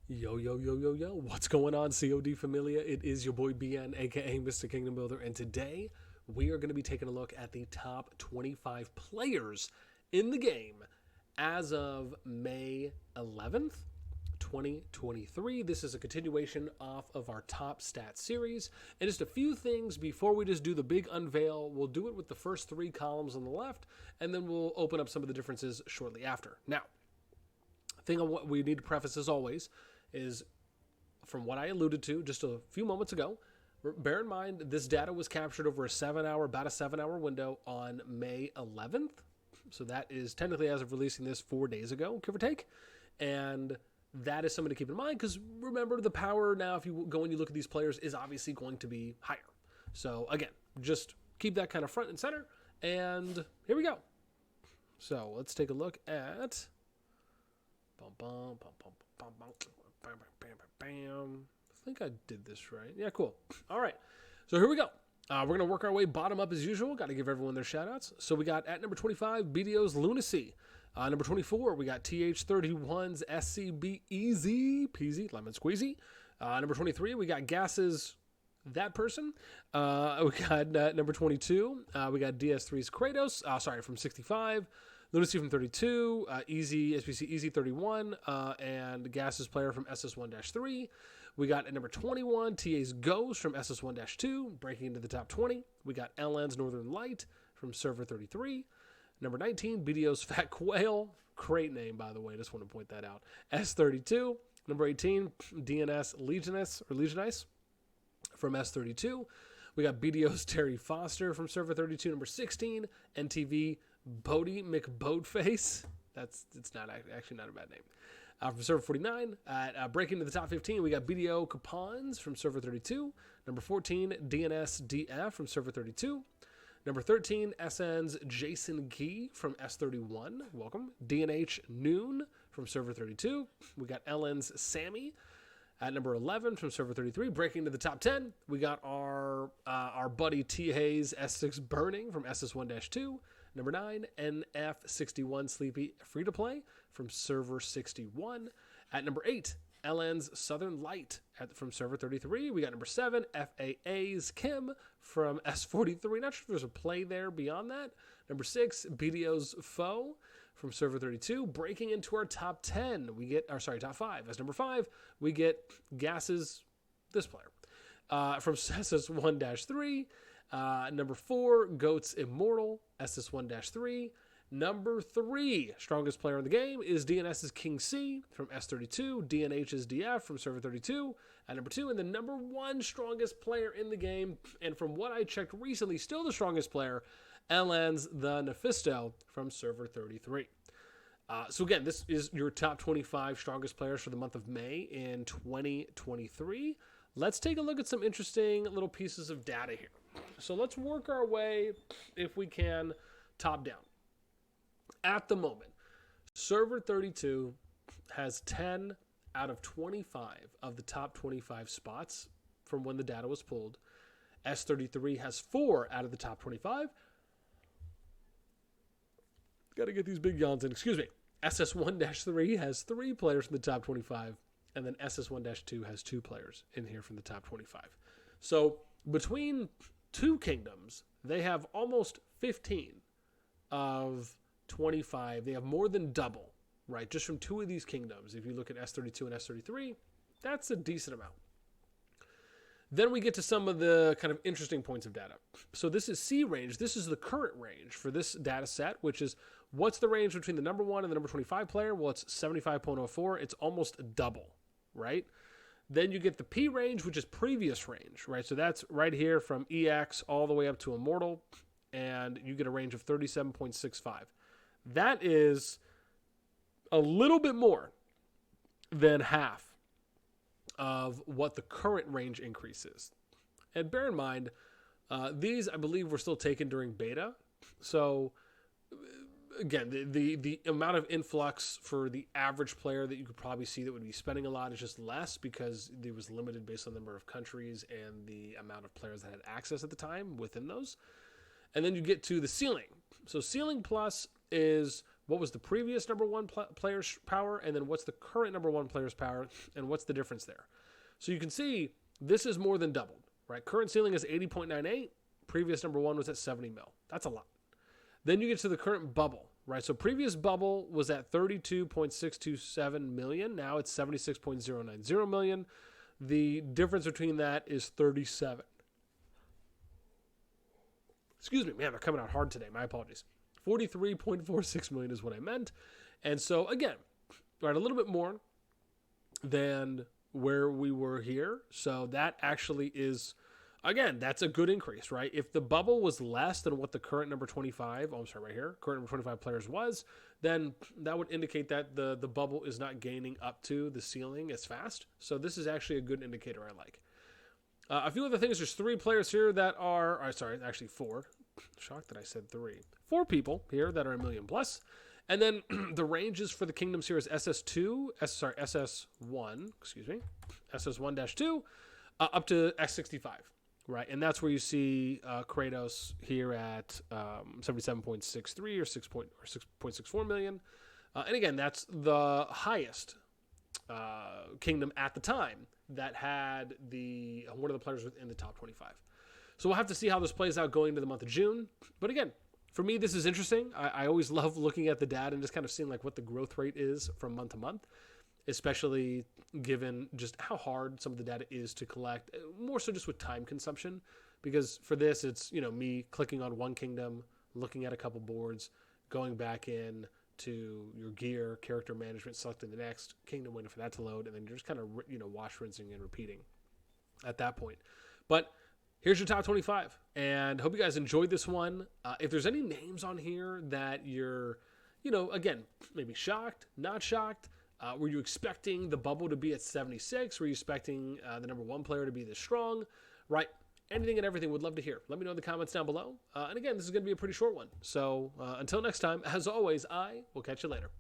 Yo, yo, yo, yo, yo. What's going on, COD Familia? It is your boy BN, aka Mr. Kingdom Builder, and today we are going to be taking a look at the top 25 players in the game as of May 11th, 2023. This is a continuation off of our top stats series. And just a few things before we just do the big unveil. We'll do it with the first three columns on the left, and then we'll open up some of the differences shortly after. Now, thing on what we need to preface as always is from what I alluded to just a few moments ago. Bear in mind, this data was captured over about a 7-hour window on May 11th. So that is technically as of releasing this 4 days ago, give or take. And that is something to keep in mind because remember, the power now, if you go and you look at these players, is obviously going to be higher. So again, just keep that kind of front and center. And here we go. So let's take a look at I think I did this right. Yeah, cool. All right. So here we go. We're going to work our way bottom up as usual. Got to give everyone their shout outs. So we got at number 25, BDO's Lunacy. Number 24, we got TH31's SCB Easy Peasy Lemon Squeezy. Number 23, we got Gas's That Person. We got number 22, we got DS3's Kratos. From 65. Lunacy from 32, Easy, SPC Easy 31, and Gas's Player from SS1-3. We got at number 21, TA's Ghost from SS1-2, breaking into the top 20. We got LN's Northern Light from Server 33. Number 19, BDO's Fat Quail. Great name, by the way. Just want to point that out. S32. Number 18, DNS Legionice from S32. We got BDO's Terry Foster from Server 32. Number 16, NTV Bodie McBoatface. It's not actually not a bad name. From Server 49, breaking into the top 15, we got BDO Capons from Server 32. Number 14, DNS DF from Server 32. Number 13, SN's Jason Key from S31. Welcome. DNH Noon from Server 32. We got LN's Sammy at number 11 from Server 33. Breaking into the top 10, we got our buddy T Hayes S6 Burning from SS1-2. Number 9, NF61 Sleepy Free to Play from Server 61. At number 8, LN's Southern Light from Server 33. We got number 7, FAA's Kim from S43. Not sure if there's a play there beyond that. Number 6, BDO's Foe from Server 32. Breaking into our top 10, top 5. As number 5, we get Gas's this player from SS1-3. Number 4, Goat's Immortal, SS1-3. Number 3, strongest player in the game is DNS's King C from S32, DNH's DF from Server 32 at number 2, and the number 1 strongest player in the game, and from what I checked recently, still the strongest player, LN's The Nephisto from Server 33. So again, this is your top 25 strongest players for the month of May in 2023. Let's take a look at some interesting little pieces of data here. So let's work our way, if we can, top down. At the moment, Server 32 has 10 out of 25 of the top 25 spots from when the data was pulled. S33 has 4 out of the top 25. Got to get these big yawns in. Excuse me. SS1-3 has 3 players from the top 25. And then SS1-2 has 2 players in here from the top 25. So between two kingdoms, they have almost 15 of 25. They have more than double, right? Just from 2 of these kingdoms. If you look at S32 and S33, that's a decent amount. Then we get to some of the kind of interesting points of data. So this is C range. This is the current range for this data set, which is what's the range between the number 1 and the number 25 player? Well, it's 75.04. It's almost double, right? Then you get the P range, which is previous range, right? So that's right here from EX all the way up to Immortal, and you get a range of 37.65. That is a little bit more than half of what the current range increase is. And bear in mind, these, I believe, were still taken during beta. So again, the amount of influx for the average player that you could probably see that would be spending a lot is just less because it was limited based on the number of countries and the amount of players that had access at the time within those. And then you get to the ceiling. So ceiling plus is what was the previous number one player's power, and then what's the current number one player's power, and what's the difference there. So you can see this is more than doubled, right? Current ceiling is 80.98. Previous number one was at 70 mil. That's a lot. Then you get to the current bubble, right? So previous bubble was at 32.627 million. Now it's 76.090 million. The difference between that is 37. Excuse me, man, they're coming out hard today. My apologies. 43.46 million is what I meant. And so again, right, a little bit more than where we were here. So that actually is, again, that's a good increase, right? If the bubble was less than what the current number 25, right here, current number 25 players was, then that would indicate that the bubble is not gaining up to the ceiling as fast. So this is actually a good indicator I like. A few other things, there's 3 players here that are, actually 4. Shocked that I said 3. 4 people here that are $1 million plus. And then the ranges for the kingdoms here is SS1, SS1-2, up to X65, right? And that's where you see Kratos here at 77.63 or 6.64 million. And again, that's the highest kingdom at the time that had one of the players within the top 25. So we'll have to see how this plays out going into the month of June. But again, for me, this is interesting. I always love looking at the data and just kind of seeing like what the growth rate is from month to month, especially given just how hard some of the data is to collect, more so just with time consumption. Because for this, it's, me clicking on one kingdom, looking at a couple boards, going back in to your gear, character management, selecting the next kingdom, waiting for that to load, and then you're just kind of, wash, rinsing, and repeating at that point. But here's your top 25, and hope you guys enjoyed this one. If there's any names on here that you're, again, maybe shocked, not shocked, were you expecting the bubble to be at 76? Were you expecting the number one player to be this strong? Right? Anything and everything, would love to hear. Let me know in the comments down below. And again, this is going to be a pretty short one. So until next time, as always, I will catch you later.